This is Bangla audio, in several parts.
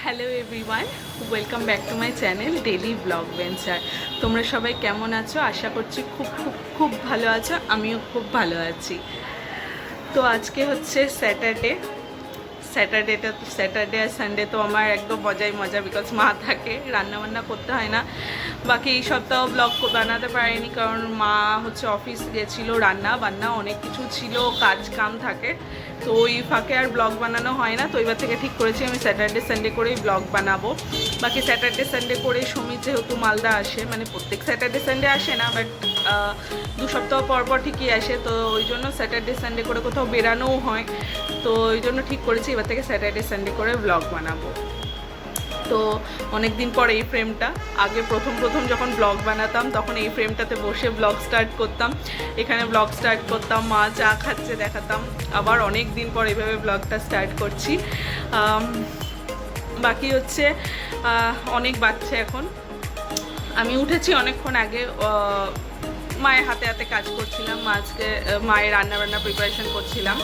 Hello everyone, welcome back to my channel daily blog venture. তোমরা সবাই কেমন আছো? আশা করছি খুব খুব খুব ভালো আছো। আমিও খুব ভালো আছি। তো আজকে হচ্ছে স্যাটারডে আর সানডে তো আমার একদম মজাই মজা, বিকজ মা থাকে, রান্নাবান্না করতে হয় না। বাকি এই সপ্তাহ ব্লগ বানাতে পারিনি, কারণ মা হচ্ছে অফিস গেছিলো, রান্না বান্না অনেক কিছু ছিল, কাজ কাম থাকে, তো ওই ফাঁকে আর ব্লগ বানানো হয় না। তো এবার থেকে ঠিক করেছি আমি স্যাটারডে সানডে করেই ব্লগ বানাবো। বাকি স্যাটারডে সানডে করে সুমিত যেহেতু মালদা আসে, মানে প্রত্যেক স্যাটারডে সানডে আসে না, বাট 2 সপ্তাহ পর পর ঠিকই আসে, তো ওই জন্য স্যাটারডে সানডে করে কোথাও বেরানোও হয়, তো ওই জন্য ঠিক করেছি এবার থেকে স্যাটারডে সানডে করে ব্লগ বানাবো। তো অনেক দিন পর এই ফ্রেমটা, আগে প্রথম যখন ব্লগ বানাতাম তখন এই ফ্রেমটাতে বসে ব্লগ স্টার্ট করতাম, এখানে ব্লগ স্টার্ট করতাম, মা চা খাচ্ছে দেখাতাম, আবার অনেক দিন পর এইভাবে ব্লগটা স্টার্ট করছি। বাকি হচ্ছে অনেক বাচ্চা এখন, আমি উঠেছি অনেকক্ষণ আগে, মায়ের হাতে হাতে কাজ করছিলাম, মায়ের রান্নাবান্না প্রিপারেশন করছিলাম,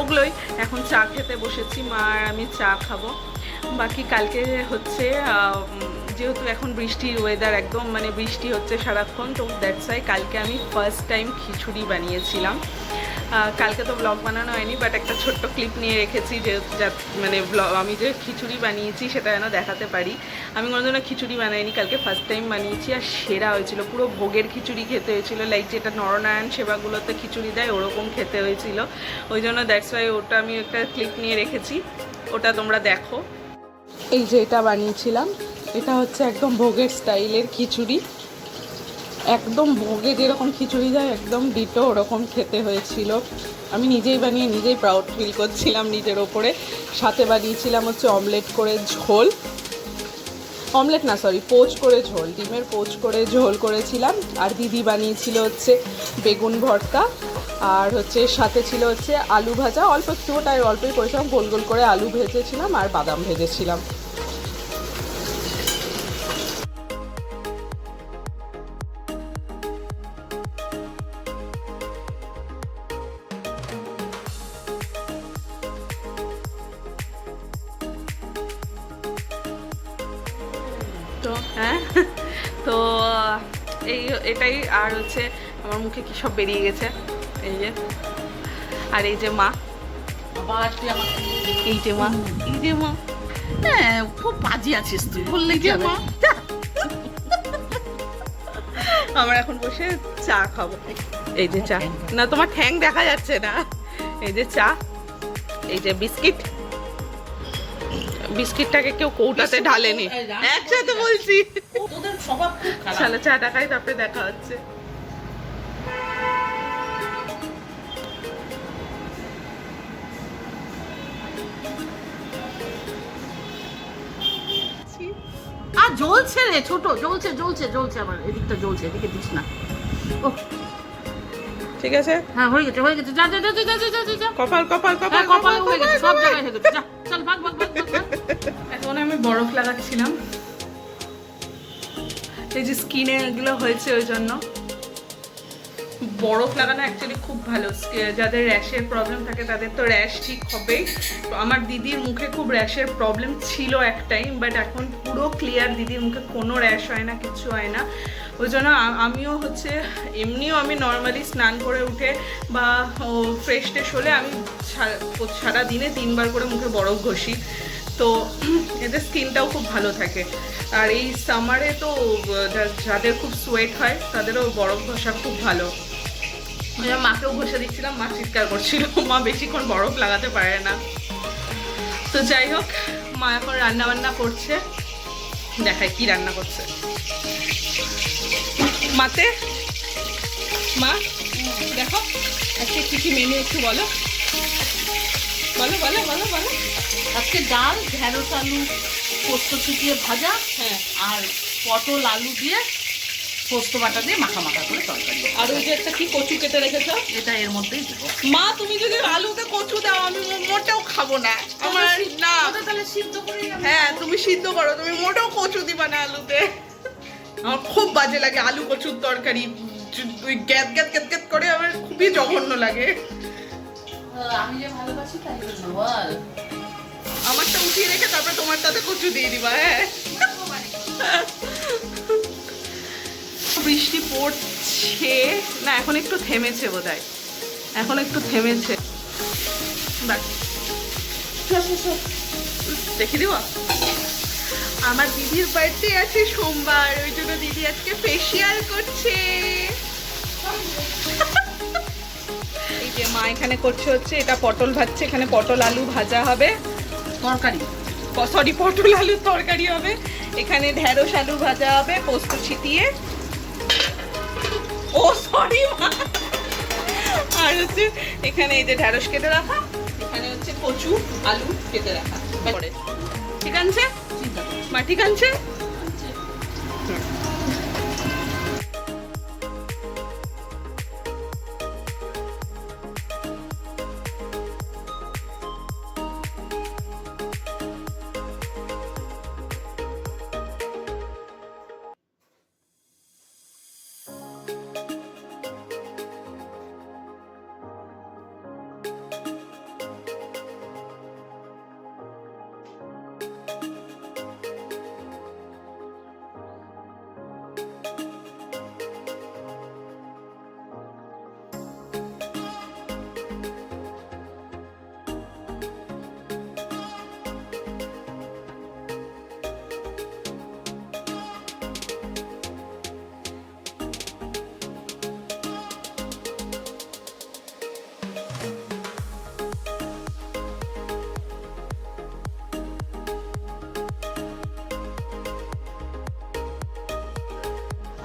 ওগুলোই। এখন চা খেতে বসেছি, মা আর আমি চা খাবো। বাকি কালকে হচ্ছে যেহেতু এখন বৃষ্টির ওয়েদার, একদম মানে বৃষ্টি হচ্ছে সারাক্ষণ, তো দ্যাটস ওয়াই কালকে আমি ফার্স্ট টাইম খিচুড়ি বানিয়েছিলাম। কালকে তো ব্লগ বানানো হয়নি, বাট একটা ছোট্ট ক্লিপ নিয়ে রেখেছি, যে মানে আমি যে খিচুড়ি বানিয়েছি সেটা যেন দেখাতে পারি। আমি কোনোদিনও খিচুড়ি বানাইনি, কালকে ফার্স্ট টাইম বানিয়েছি, আর সেরা হয়েছিল, পুরো ভোগের খিচুড়ি খেতে হয়েছিল, লাইক যেটা নরনারায়ণ সেবাগুলোতে খিচুড়ি দেয় ওরকম খেতে হয়েছিল। ওই জন্য দ্যাটস ওয়াই ওটা আমি একটা ক্লিপ নিয়ে রেখেছি, ওটা তোমরা দেখো। এই যে এটা বানিয়েছিলাম, এটা হচ্ছে একদম ভোগের স্টাইলের খিচুড়ি, একদম ভোগে যেরকম খিচুড়ি দেয় একদম ডিটো ওরকম খেতে হয়েছিল। আমি নিজেই বানিয়ে নিজেই প্রাউড ফিল করছিলাম নিজের ওপরে। সাথে বানিয়েছিলাম হচ্ছে অমলেট করে ঝোল, অমলেট না সরি পোচ করে ঝোল, ডিমের পোচ করে ঝোল করেছিলাম। আর দিদি বানিয়েছিল হচ্ছে বেগুন ভর্তা, আর হচ্ছে সাথে ছিল হচ্ছে আলু ভাজা, অল্প একটুটাই অল্পই করেছিলাম, গোল গোল করে আলু ভেজেছিলাম আর বাদাম ভেজেছিলাম। তো হ্যাঁ, তো এটাই। আর হচ্ছে আমার মুখে কী সব বেরিয়ে গেছে, এই যে, আর এই যে মা, এই যে মা, এই যে মা, হ্যাঁ খুব বাজি আছিস তুই, বললে কি হবে? আমরা এখন বসে চা খাবো। এই যে চা, না তোমার ঠ্যাং দেখা যাচ্ছে না, এই যে চা, এই যে বিস্কিটটাকে কেউ কৌটাতে ঢালেনি, একসাথে বলছি। তোদের স্বভাব খুব খারাপ। চলো চাটা খাই, তারপরে দেখা হচ্ছে। আর জ্বলছে রে ছোট, জ্বলছে জ্বলছে জ্বলছে, আবার এদিকটা জ্বলছে, এদিকে দিস না। ও ঠিক আছে, হ্যাঁ হয়ে গেছে হয়ে গেছে, যা যা যা যা যা যা যা। কপাল কপাল কপাল হ্যাঁ কপালে হয়ে গেছে, সব জায়গায় হয়ে গেছে, যা চল ভাগ ভাগ ভাগ ভাগ ভাগ। এখন আমি বরফ লাগাচ্ছিলাম, এই যে স্কিনে এগুলো হয়েছে ওই জন্য বরফ লাগানো অ্যাকচুয়ালি খুব ভালো। যাদের র্যাশের প্রবলেম থাকে তাদের তো র্যাশ ঠিক হবেই। তো আমার দিদির মুখে খুব র্যাশের প্রবলেম ছিল এক টাইম, বাট এখন পুরো ক্লিয়ার, দিদির মুখে কোনো র্যাশ হয় না, কিছু হয় না। ওই জন্য আমিও হচ্ছে এমনিও আমি নর্মালি স্নান করে উঠে বা ফ্রেশ ট্রেশ হলে আমি সারা দিনে 3 বার করে মুখে বরফ ঘষি, তো এতে স্কিনটাও খুব ভালো থাকে। আর এই সামারে তো যাদের খুব সোয়েট হয় তাদেরও বরফ ঘষা খুব ভালো। মাকেও ঘষে দিচ্ছিলাম, মা চিৎকার করছিল, মা বেশিক্ষণ বরফ লাগাতে পারে না। তো যাই হোক, মা এখন রান্না বান্না করছে, দেখায় কি রান্না করছে। মাতে মা দেখো আজকে কি কি মেনু একটু বলো বলো বলো বলো বলো। আজকে ডাল, ঢেঁড়স আলু পোস্ত ছিটিয়ে ভাজা, হ্যাঁ, আর পটল আলু দিয়ে পোস্ত বাটা দিয়ে মাখা মাখা করে তরকারি। আর ওই যে একটা কি কচু কেটে রেখেছো, এটা এর মধ্যেই দেবো। মা তুমি যদি আলুতে কচু দাও আমি মোটেও খাবো না, আমার না। তাহলে সিদ্ধ করে, হ্যাঁ তুমি সিদ্ধ করো, তুমি মোটেও কচু দিবা না আলুতে, আমার খুব বাজে লাগে আলু কচুর তরকারি, গ্যাত গ্যাত গ্যাত গ্যাত করে, আমার খুবই জঘন্য লাগে। আমি যে ভালোবাসি তাই জন্য বল। আমারটা উঠিয়ে রেখে তারপরে তোমারটাতে কচু দিয়ে দিবা। হ্যাঁ, বৃষ্টি পড়ছে না, এখন একটু থেমেছে বোধহয়, এখন একটু থেমেছে। দেখে দিব। আমার দিদির বার্থডে আছে সোমবার, ওই জন্য দিদি আজকে ফেসিয়াল করছে। এই যে মা এখানে করছে হচ্ছে এটা পটল ভাজছে, এখানে পটল আলু ভাজা হবে, তরকারি, সরি পটল আলুর তরকারি হবে, এখানে ঢেঁড়স আলু ভাজা হবে পোস্ত ছিটিয়ে। ও সরি মা, আর হচ্ছে এখানে এই যে ঢেঁড়স কেটে রাখা, এখানে হচ্ছে কচু আলু কেটে রাখা। ঠিক আছে মা, ঠিক আছে।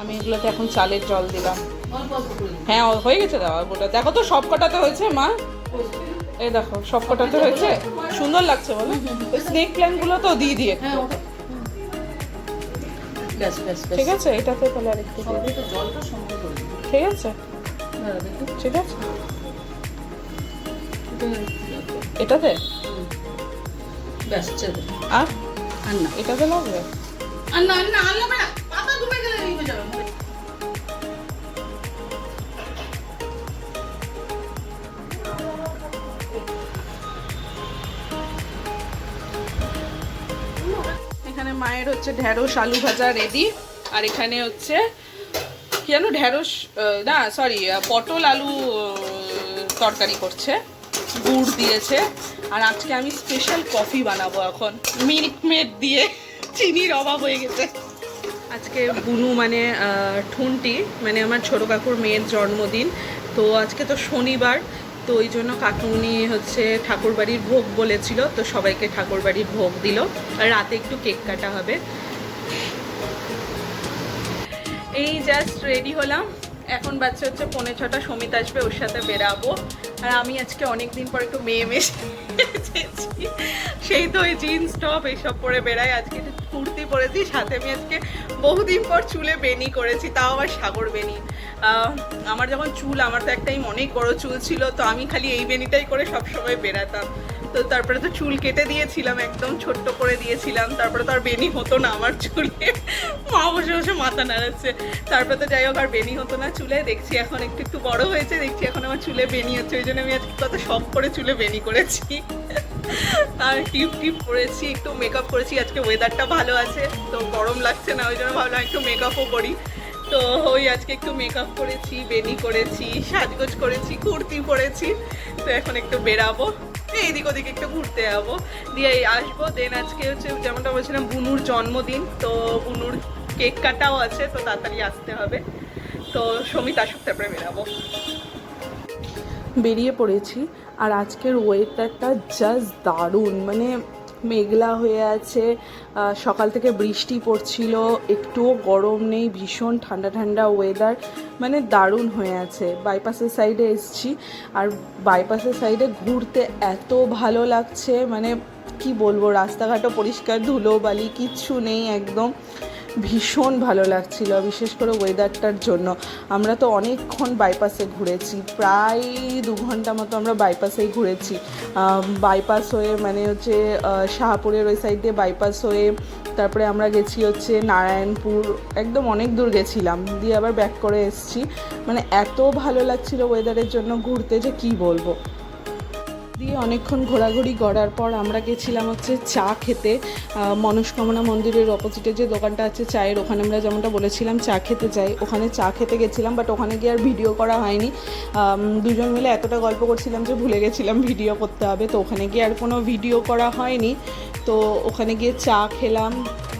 আমি এগুলোতে এখন চালের জল দিলাম। হ্যাঁ হয়ে গেছে দেওয়া, ওটা দেখো তো সব কটাতে হয়েছে মা, এই দেখো সব কটাতে হয়েছে, সুন্দর লাগছে বলো। ওই স্নেক প্ল্যান্ট গুলো তো দিয়ে দিয়ে, ঠিক আছে এটাতে তাহলে আর একটু ঠিক আছে, ঠিক আছে এটাতে আর না এটাতে লাগবে। এখানে মায়ের হচ্ছে ঢেঁড়স আলু ভাজা রেডি, আর এখানে হচ্ছে কি জানো ঢেঁড়স না সরি পটল আলু তরকারি করছে, গুড় দিয়েছে। আর আজকে আমি স্পেশাল কফি বানাবো এখন মিল্ক মেড দিয়ে, চিনির অভাব হয়ে গেছে। আজকে বুনু মানে ঠুনটি মানে আমার ছোটো কাকুর মেয়ের জন্মদিন, তো আজকে তো শনিবার, তো ওই জন্য কাকুনি হচ্ছে ঠাকুরবাড়ির ভোগ বলেছিল, তো সবাইকে ঠাকুরবাড়ির ভোগ দিল। আর রাতে একটু কেক কাটা হবে। এই জাস্ট রেডি হলাম, এখন বাচ্চা হচ্ছে 5:45, সমিত আসবে, ওর সাথে বেরাবো। আর আমি আজকে অনেক দিন পর একটু মেয়ে সেজেছি, সেই তো ওই জিন্স টপ এইসব পরে বেড়াই। আজকে একটু কুর্তি পরেছি, সাথে আমি আজকে বহুদিন পর চুলে বেনি করেছি, তাও আবার সাগর বেনি। আমার যখন চুল, আমার তো একটাই অনেক বড় চুল ছিল, তো আমি খালি এই বেনিটাই করে সবসময় বেরাতাম। তো তারপরে তো চুল কেটে দিয়েছিলাম, একদম ছোট্ট করে দিয়েছিলাম, তারপরে তো আর বেনি হতো না আমার চুলে, মা বসে বসে মাথা নাড়াচ্ছে। তারপরে তো যাই হোক আর বেনি হতো না চুলে, দেখছি এখন একটু একটু বড় হয়েছে, দেখছি এখন আমার চুলে বেনি হচ্ছে, ওই জন্য আমি আজকে কত শখ করে চুলে বেনি করেছি। আর টিপ টিপ করেছি, একটু মেকআপ করেছি, আজকে ওয়েদারটা ভালো আছে তো গরম লাগছে না, ওই জন্য ভাবলাম একটু মেকআপও করি। তো ওই আজকে একটু মেকআপ করেছি, বেনি করেছি, সাজগোজ করেছি, কুর্তি পরেছি। তো এখন একটু বেরাবো, এদিক ওদিক একটু ঘুরতে যাবো, দিয়ে আসবো। দেন আজকে হচ্ছে যেমনটা বলছিলাম বুনুর জন্মদিন, তো বুনুর কেক কাটাও আছে, তো তাড়াতাড়ি আসতে হবে। তো সমিত আসুক তারপরে বেরাবো। বেরিয়ে পড়েছি, আর আজকের ওয়েদারটা জাস্ট দারুণ, মানে মেঘলা হয়ে আছে, সকাল থেকে বৃষ্টি পড়ছিল, একটুও গরম নেই, ভীষণ ঠান্ডা ঠান্ডা ওয়েদার, মানে দারুণ হয়ে আছে। বাইপাসের সাইডে এসছি, আর বাইপাসের সাইডে ঘুরতে এত ভালো লাগছে, মানে কি বলবো, রাস্তাঘাটও পরিষ্কার, ধুলো বালি কিচ্ছু নেই, একদম ভীষণ ভালো লাগছিল, বিশেষ করে ওয়েদারটার জন্য। আমরা তো অনেকক্ষণ বাইপাসে ঘুরেছি, প্রায় 2 ঘন্টা মতো আমরা বাইপাসেই ঘুরেছি। বাইপাস হয়ে মানে হচ্ছে শাহপুরের ওই সাইড দিয়ে বাইপাস হয়ে তারপরে আমরা গেছি হচ্ছে নারায়ণপুর, একদম অনেক দূর গেছিলাম, দিয়ে আবার ব্যাক করে এসেছি। মানে এত ভালো লাগছিল ওয়েদারের জন্য ঘুরতে যে কি বলবো। দিয়ে অনেকক্ষণ ঘোরাঘুরি করার পর আমরা গেছিলাম হচ্ছে চা খেতে। মনস্কামনা মন্দিরের অপোজিটে যে দোকানটা আছে চায়ের, ওখানে আমরা যেমনটা বলেছিলাম চা খেতে যাই, ওখানে চা খেতে গেছিলাম। বাট ওখানে গিয়ে আর ভিডিও করা হয়নি। দুজন মিলে এতটা গল্প করছিলাম যে ভুলে গেছিলাম ভিডিও করতে হবে, তো ওখানে গিয়ে আর কোনো ভিডিও করা হয়নি। তো ওখানে গিয়ে চা খেলাম,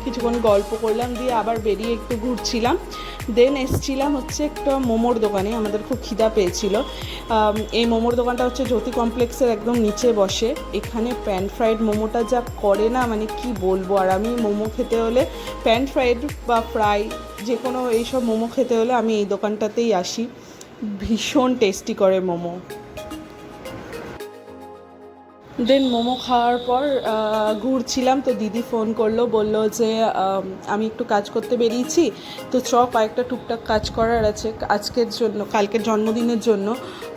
কিছুক্ষণ গল্প করলাম, দিয়ে আবার বেরিয়ে একটু ঘুরছিলাম। দেন এসছিলাম হচ্ছে একটা মোমোর দোকানে, আমাদের খুব খিদা পেয়েছিল। এই মোমোর দোকানটা হচ্ছে জ্যোতি কমপ্লেক্সের একদম নিচে বসে। এখানে প্যান ফ্রাইড মোমোটা যা করে না, মানে কি বলবো। আর আমি মোমো খেতে হলে, প্যান ফ্রাইড বা ফ্রাই যে কোনো এইসব মোমো খেতে হলে আমি এই দোকানটাতেই আসি। ভীষণ টেস্টি করে মোমো। দেন মোমো খাওয়ার পর ঘুরছিলাম, তো দিদি ফোন করলো, বললো যে আমি একটু কাজ করতে বেরিয়েছি, তো কয়েকটা টুকটাক কাজ করার আছে আজকের জন্য, কালকের জন্মদিনের জন্য।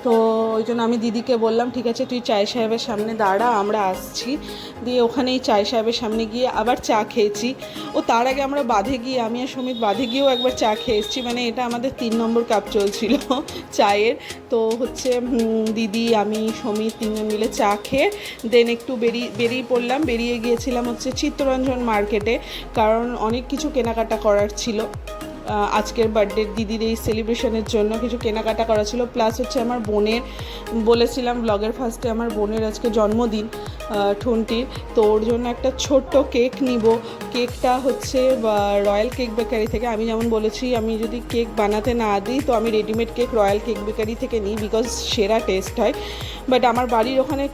তো ওই জন্য আমি দিদিকে বললাম ঠিক আছে তুই চাই সাহেবের সামনে দাঁড়া, আমরা আসছি। দিয়ে ওখানেই চাই সাহেবের সামনে গিয়ে আবার চা খেয়েছি। ও তার আগে আমরা বাঁধে গিয়ে, আমি আর সমিত বাঁধে গিয়েও একবার চা খেয়ে এসেছি। মানে এটা আমাদের 3 নম্বর কাপ চলছিল চায়ের। তো হচ্ছে দিদি, আমি, সমিত 3জন মিলে চা খেয়ে দেন একটু বেরিয়ে পড়লাম। বেরিয়ে গিয়েছিলাম হচ্ছে চিত্তরঞ্জন মার্কেটে, কারণ অনেক কিছু কেনাকাটা করার ছিল। আজকের বার্থডে দিদির এই সেলিব্রেশনের জন্য কিছু কেনাকাটা করা ছিল। প্লাস হচ্ছে আমার বোনের, বলেছিলাম ব্লগের ফার্স্টে, আমার বোনের আজকে জন্মদিন ঠুনটির, তো ওর জন্য একটা ছোট্ট কেক নিব। কেকটা হচ্ছে রয়্যাল কেক বেকারি থেকে। আমি যেমন বলেছি আমি যদি কেক বানাতে না দিই তো আমি readymade cake royal cake bakery থেকে নিই, বিকজ সেরা টেস্ট হয়। বাট আমার বাড়ির ওখানে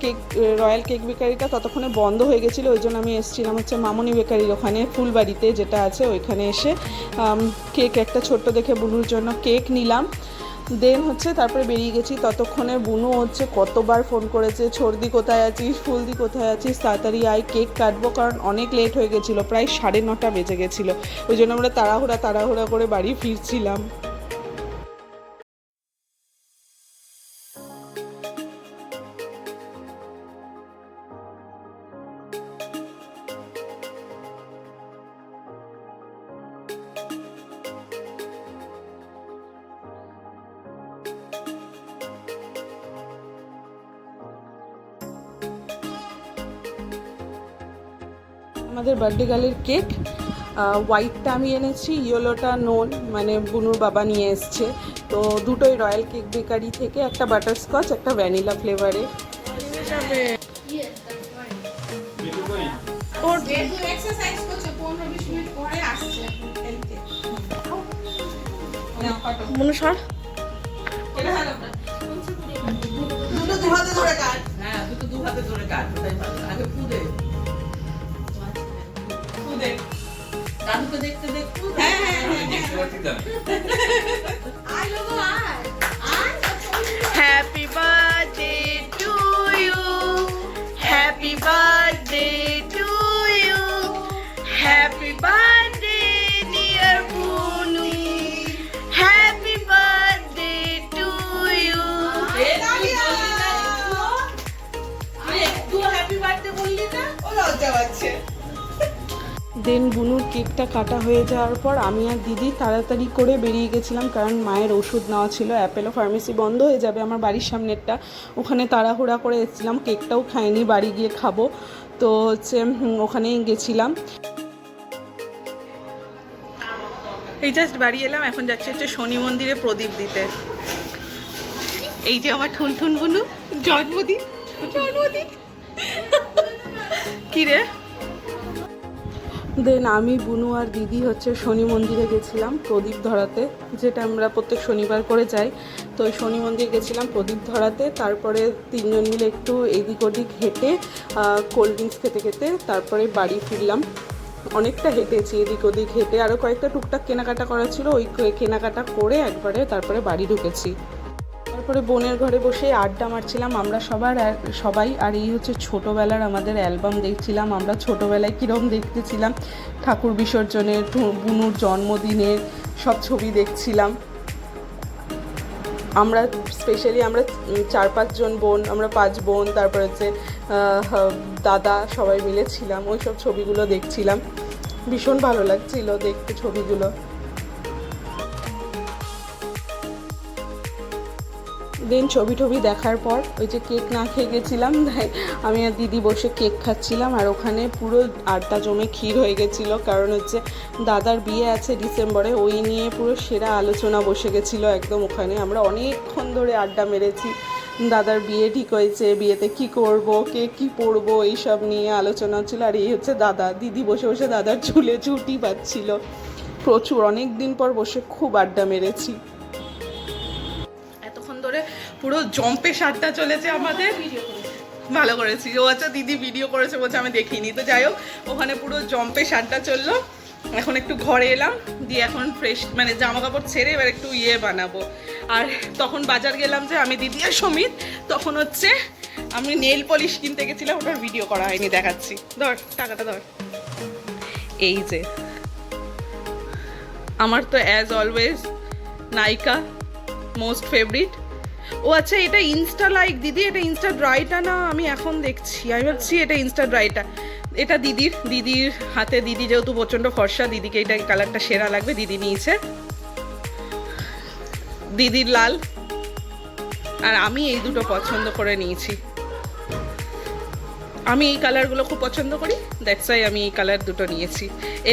রয়্যাল কেক বেকারিটা ততক্ষণে বন্ধ হয়ে গেছিলো, ওই জন্য আমি এসেছিলাম হচ্ছে মামনি বেকারির ওখানে ফুলবাড়িতে যেটা আছে, ওইখানে এসে কেক একটা ছোট্ট দেখে বুনুর জন্য কেক নিলাম। দেন হচ্ছে তারপরে বেরিয়ে গেছি। ততক্ষণে বুনু হচ্ছে কতবার ফোন করেছে, ছোড়দি কোথায় আছিস, ফুলদি কোথায় আছিস, তাড়াতাড়ি আয় কেক কাটবো, কারণ অনেক লেট হয়ে গেছিলো, প্রায় 9:30 বেজে গেছিলো। ওই জন্য আমরা তাড়াহুড়া করে বাড়ি ফিরছিলাম। আমাদের বার্থডে গার্লের কেক, হোয়াইটটা আমি এনেছি, ইয়েলোটা নোন মানে বুনুর বাবা নিয়ে এসছে। তো দুটোই রয়্যাল কেক বেকারি থেকে, একটা বাটারস্কচ, একটা ভ্যানিলা ফ্লেভারে। মনুষর দুটো দু হাতে ধরে কাট, হ্যাঁ দুটো দু হাতে ধরে কাট, আগে ফুদে দাদুকে দেখতে দেখতে, happy birthday to you, happy birthday to you, happy birthday dear Bunu, happy birthday to you. একটু হ্যাপি বার্থডে বললি না, ও লজ্জা পাচ্ছে। দেন বুনুর কেকটা কাটা হয়ে যাওয়ার পর আমি আর দিদি তাড়াতাড়ি করে বেরিয়ে গেছিলাম, কারণ মায়ের ওষুধ নেওয়া ছিল। অ্যাপেলো ফার্মেসি বন্ধ হয়ে যাবে আমার বাড়ির সামনেরটা, ওখানে তাড়াহুড়া করে এসেছিলাম। কেকটাও খাইনি, বাড়ি গিয়ে খাবো। তো হচ্ছে ওখানেই গেছিলাম। এই জাস্ট বাড়ি এলাম, এখন যাচ্ছে হচ্ছে শনি মন্দিরে প্রদীপ দিতে। এই যে আমার ঠুনঠুন বুনু, জন্মদিন কি রে। দেন আমি, বুনু আর দিদি হচ্ছে শনি মন্দিরে গেছিলাম প্রদীপ ধরাতে, যেটা আমরা প্রত্যেক শনিবার করে যাই। তো ওই শনি মন্দির গেছিলাম প্রদীপ ধরাতে। তারপরে 3জন মিলে একটু এদিক ওদিক হেঁটে কোল্ড ড্রিঙ্কস খেতে খেতে তারপরে বাড়ি ফিরলাম। অনেকটা হেঁটেছি এদিক ওদিক হেঁটে, আরও কয়েকটা টুকটাক কেনাকাটা করা ছিল, ওই কেনাকাটা করে একবারে তারপরে বাড়ি ঢুকেছি। তারপরে বোনের ঘরে বসে আড্ডা মারছিলাম আমরা সবাই। আর এই হচ্ছে ছোটোবেলার আমাদের অ্যালবাম দেখছিলাম আমরা, ছোটোবেলায় কীরকম দেখতেছিলাম, ঠাকুর বিসর্জনের, বুনুর জন্মদিনের সব ছবি দেখছিলাম। আমরা স্পেশালি আমরা 4-5 জন বোন, আমরা 5 বোন, তারপরে হচ্ছে দাদা, সবাই মিলে ছিলাম, ওই সব ছবিগুলো দেখছিলাম। ভীষণ ভালো লাগছিল দেখতে ছবিগুলো। দেন ছবি টবি দেখার পর ওই যে কেক না খেয়ে গেছিলাম, তাই আমি আর দিদি বসে কেক খাচ্ছিলাম। আর ওখানে পুরো আড্ডা জমে ক্ষীর হয়ে গেছিলো, কারণ হচ্ছে দাদার বিয়ে আছে ডিসেম্বরে, ওই নিয়ে পুরো সেরা আলোচনা বসে গেছিলো একদম। ওখানে আমরা অনেকক্ষণ ধরে আড্ডা মেরেছি, দাদার বিয়ে ঠিক হয়েছে, বিয়েতে কি করব, কে কি পরবো, এইসব নিয়ে আলোচনা হচ্ছিলো। আর এই হচ্ছে দাদা, দিদি বসে বসে দাদার চুলে ছুটি পাচ্ছিল। প্রচুর অনেক দিন পর বসে খুব আড্ডা মেরেছি। এতক্ষণ ধরে পুরো জম্পে সারটা চলেছে আমাদের। ভালো করেছি। ও আচ্ছা, দিদি ভিডিও করেছে বলছে, আমি দেখিনি। তো যাই হোক, ওখানে পুরো জম্পে সারটা চললো। এখন একটু ঘরে এলাম, দিয়ে এখন ফ্রেশ মানে জামা কাপড় ছেড়ে এবার একটু বানাবো। আর তখন বাজার গেলাম যে আমি, দিদি আর সমিত, তখন হচ্ছে আমি নেল পলিশ কিনতে গেছিলাম, ওটার ভিডিও করা হয়নি, দেখাচ্ছি। ধর টাকাটা ধর। এই যে আমার তো অ্যাজ অলওয়েজ নাইকা মোস্ট ফেভারিট। ও আচ্ছা, এটা ইনস্টা লাইক দিদি, এটা ইনস্টা ড্রাইটা না? আমি এখন দেখছি, আমি ভাবছি এটা ইনস্টা ড্রাইটা। এটা দিদির হাতে, দিদি যেহেতু প্রচণ্ড ফর্সা, দিদিকে এটা কালারটা সেরা লাগবে, দিদি নিয়েছে। দিদির লাল, আর আমি এই দুটো পছন্দ করে নিয়েছি। আমি এই কালারগুলো খুব পছন্দ করি, দ্যাটস ওয়াই আমি এই কালার দুটো নিয়েছি।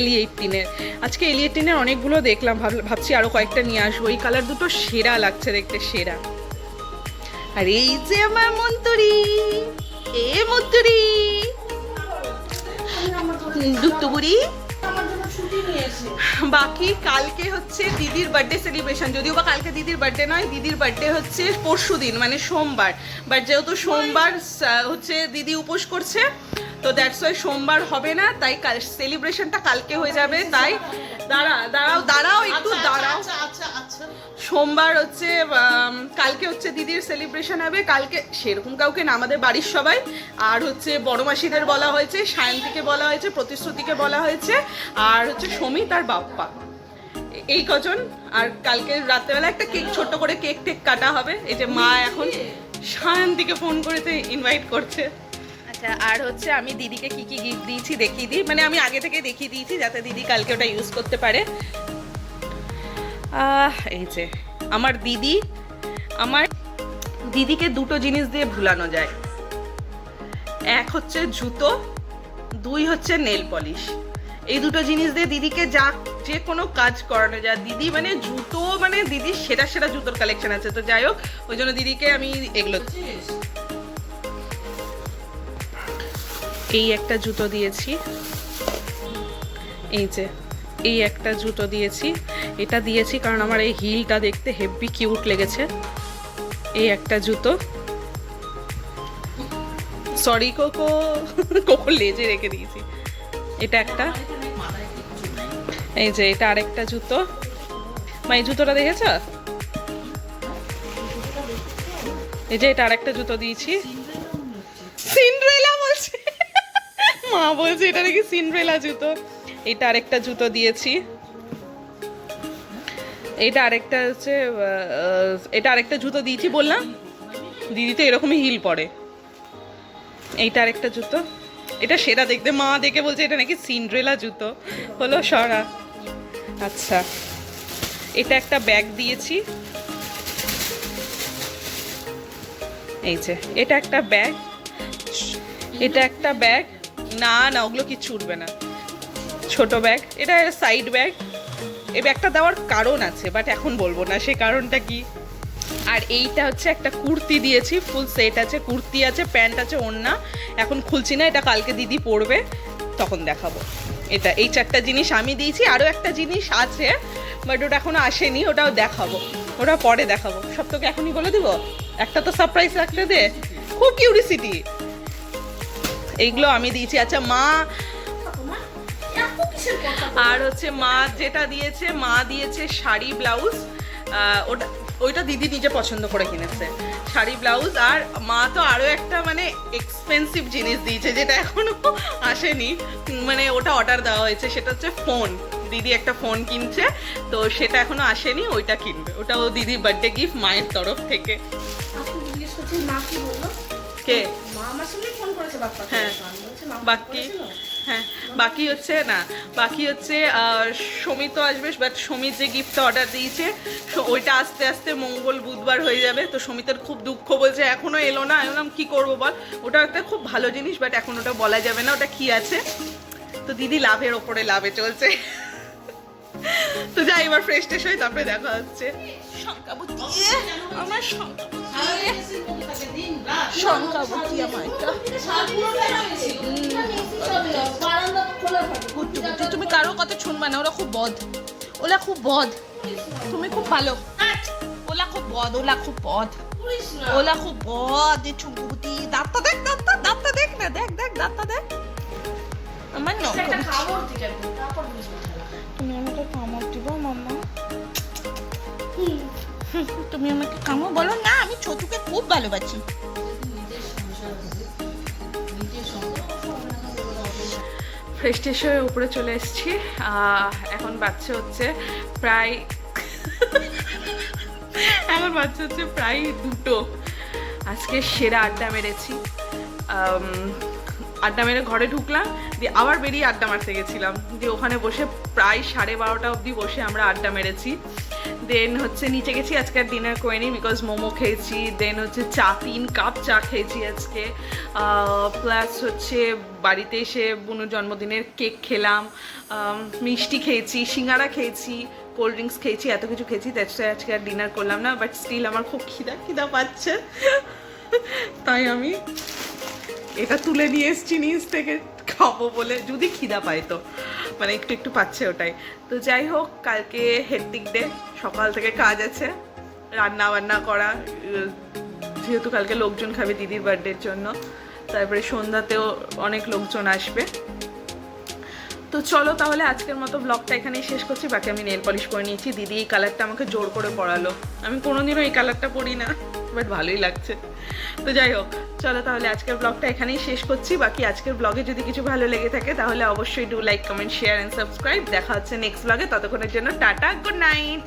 L18-এর আজকে L18-এর অনেকগুলো দেখলাম, ভাবছি আরও কয়েকটা নিয়ে আসবো। এই কালার দুটো সেরা লাগছে দেখতে, সেরা। আর এই যে আমার মন্তুরি, মন্তুরি দুত্তুবুড়ি। বাকি কালকে হচ্ছে দিদির বার্থডে সেলিব্রেশন, যদিও বা কালকে দিদির বার্থডে নয়, দিদির বার্থডে হচ্ছে পরশু দিন মানে সোমবার। বাট যেহেতু সোমবার হচ্ছে দিদি উপোস করছে, তো দ্যাটস ওয়াই সোমবার হবে না, তাই সেলিব্রেশনটা কালকে হয়ে যাবে। তাই দাঁড়াও একটু দাঁড়াও। সোমবার হচ্ছে, কালকে হচ্ছে দিদির সেলিব্রেশন হবে। কালকে সেরকম কাউকে না, আমাদের বাড়ির সবাই, আর হচ্ছে বড় মাসিদের বলা হয়েছে, সায়ন্তীকে বলা হয়েছে, প্রতিশ্রুতিকে বলা হয়েছে, আর হচ্ছে সমিত আর বাপ্পা, এই কজন। আর কালকে রাত্রেবেলা একটা কেক, ছোট্ট করে কেক টেক কাটা হবে। এই যে মা এখন সায়ন্তীকে ফোন করেছে, ইনভাইট করছে। আচ্ছা, আর হচ্ছে আমি দিদিকে কি কি গিফট দিয়েছি দেখিয়ে দিই, মানে আমি আগে থেকে দেখিয়ে দিয়েছি যাতে দিদি কালকে ওটা ইউজ করতে পারে। এই যে আমার দিদিকে দুটো জিনিস দিয়ে ভুলানো যায়, এক হচ্ছে জুতো, দুই হচ্ছে নেল পলিশ। এই দুটো জিনিস দিয়ে দিদিকে যে কোনো কাজ করানো যায়। দিদি মানে জুতো, মানে দিদির সেরা জুতোর কালেকশন আছে। তো যাই হোক, ওই জন্য দিদিকে আমি এগুলো, এই একটা জুতো দিয়েছি, এই যে এই একটা জুতো দিয়েছি। এটা দিয়েছি কারণ আমার এই হিলটা দেখতে হেভি কিউট লেগেছে। এই একটা জুতো, সরি কোকো লেজে রেখে দিয়েছি। এটা একটা, এই যে এটা আরেকটা জুতো। মা এই জুতোটা দেখেছ? এই যে এটা আরেকটা জুতো দিয়েছি। সিন্ড্রেলা বলছে মা, বলছে এটা নাকি সিন্ড্রেলা জুতো। এটা আরেকটা জুতো দিয়েছি। এটা আরেকটা হচ্ছে, এটা আরেকটা জুতো দিয়েছি বললাম, দিদি তো এরকমই হিল পরে। এইটা আরেকটা জুতো, এটা সেরা দেখতে, মা দেখে বলছে এটা নাকি সিন্ড্রেলা জুতো। হলো সরা। আচ্ছা, এটা একটা ব্যাগ দিয়েছি, এই যে এটা একটা ব্যাগ, এটা একটা ব্যাগ। না ওগুলো কিচ্ছু উঠবে না, ছোট ব্যাগ। এটা সাইড ব্যাগ। এই ব্যাগটা দেওয়ার কারণ আছে, বাট এখন বলবো না সে কারণটা কি। আর এইটা হচ্ছে একটা কুর্তি দিয়েছি, ফুল সেট আছে, কুর্তি আছে, প্যান্ট আছে, ওড়না। এখন খুলছি না, এটা কালকে দিদি পরবে, তখন দেখাবো। এটা এই চারটা জিনিস আমি দিয়েছি। আরও একটা জিনিস আছে, বাট ওটা এখনো আসেনি, ওটাও দেখাবো, ওটা পরে দেখাবো। সব তোকে এখনই বলে দিব, একটা তো সারপ্রাইজ রাখতে দে, খুব কিউরিসিটি। এইগুলো আমি দিয়েছি। আচ্ছা, মা আর হচ্ছে মা যেটা দিয়েছে, মা দিয়েছে শাড়ি ব্লাউজ। ওইটা দিদি নিজে পছন্দ করে কিনেছে, শাড়ি ব্লাউজ। আর মা তো আরও একটা মানে এক্সপেন্সিভ জিনিস দিয়েছে, যেটা এখনো আসেনি, মানে ওটা অর্ডার দেওয়া হয়েছে। সেটা হচ্ছে ফোন। দিদি একটা ফোন কিনছে, তো সেটা এখনো আসেনি, ওইটা কিনবে। ওটাও দিদির বার্থডে গিফট মায়ের তরফ থেকে। কে? হ্যাঁ, বাকি হ্যাঁ, বাকি হচ্ছে সমিত আসবে, বাট সমিত যে গিফট অর্ডার দিয়েছে ওইটা আস্তে আস্তে মঙ্গল বুধবার হয়ে যাবে। তো সমিতের খুব দুঃখ, বলছে এখনো এলো না। আমি বললাম কি করবো বল, ওটা একটা খুব ভালো জিনিস, বাট এখন ওটা বলা যাবে না ওটা কি আছে। তো দিদি লাভের ওপরে লাভে চলছে। তো যাই এবার ফ্রেশ ট্রেশ হয়ে তারপরে দেখা হচ্ছে। আমার শঙ্কাবতী আমার এটা। তুমি কারো কথা শুনবা না, ওরা খুব বদ, ওলা খুব বদ। তুমি খুব ভালো, ওলা খুব বদ, ওলা খুব বদ, ওলা খুব বদ। চুমকুবতী দাঁতটা দেখ, দাঁতটা দেখ না, দেখ দাঁতটা দেখ। আমার নখ তুমি আমাকে কামড় দিবা মাম্মা? তুমি আমাকে কামড় বলো না, আমি ছোটুকে খুব ভালোবাসি। ফ্রেশ ট্রেশ হয়ে উপরে চলে এসেছি। এখন বাচ্চা হচ্ছে প্রায় দুটো। আজকে সেরা আড্ডা মেরেছি। আড্ডা মেরে ঘরে ঢুকলাম, দিয়ে আবার বেরিয়ে আড্ডা মারতে গেছিলাম, দিয়ে ওখানে বসে প্রায় 12:30 অবধি বসে আমরা আড্ডা মেরেছি। দেন হচ্ছে নিচে গেছি, আজকে আর ডিনার করিনি বিকজ মোমো খেয়েছি। দেন হচ্ছে 3 কাপ চা খেয়েছি আজকে। প্লাস হচ্ছে বাড়িতে এসে বুনুর জন্মদিনের কেক খেলাম, মিষ্টি খেয়েছি, সিঙ্গারা খেয়েছি, কোল্ড ড্রিঙ্কস খেয়েছি, এত কিছু খেয়েছি। দ্যাটস ওয়াই আজকে আর ডিনার করলাম না। বাট স্টিল আমার খুব খিদা পাচ্ছে, তাই আমি এটা তুলে নিয়ে এসেছি নিচ থেকে খাবো বলে, যদি খিদা পাই তো, মানে একটু পাচ্ছে ওটাই। তো যাই হোক, কালকে হেক্টিক ডে, সকাল থেকে কাজ আছে, রান্না বান্না করা, যেহেতু কালকে লোকজন খাবে দিদির বার্থডের জন্য। তারপরে সন্ধ্যাতেও অনেক লোকজন আসবে। তো চলো তাহলে আজকের মতো ব্লগটা এখানেই শেষ করছি। বাকি আমি নেল পলিশ করে নিয়েছি, দিদি এই কালারটা আমাকে জোর করে পরালো। আমি কোনোদিনও এই কালারটা পরি না, বাট ভালোই লাগছে। তো যাই হোক, চলো তাহলে আজকের ব্লগটা এখানেই শেষ করছি। বাকি আজকের ব্লগে যদি কিছু ভালো লেগে থাকে তাহলে অবশ্যই do like, comment, share and subscribe. দেখা হচ্ছে নেক্সট ব্লগে, ততক্ষণের জন্য টাটা, গুড নাইট।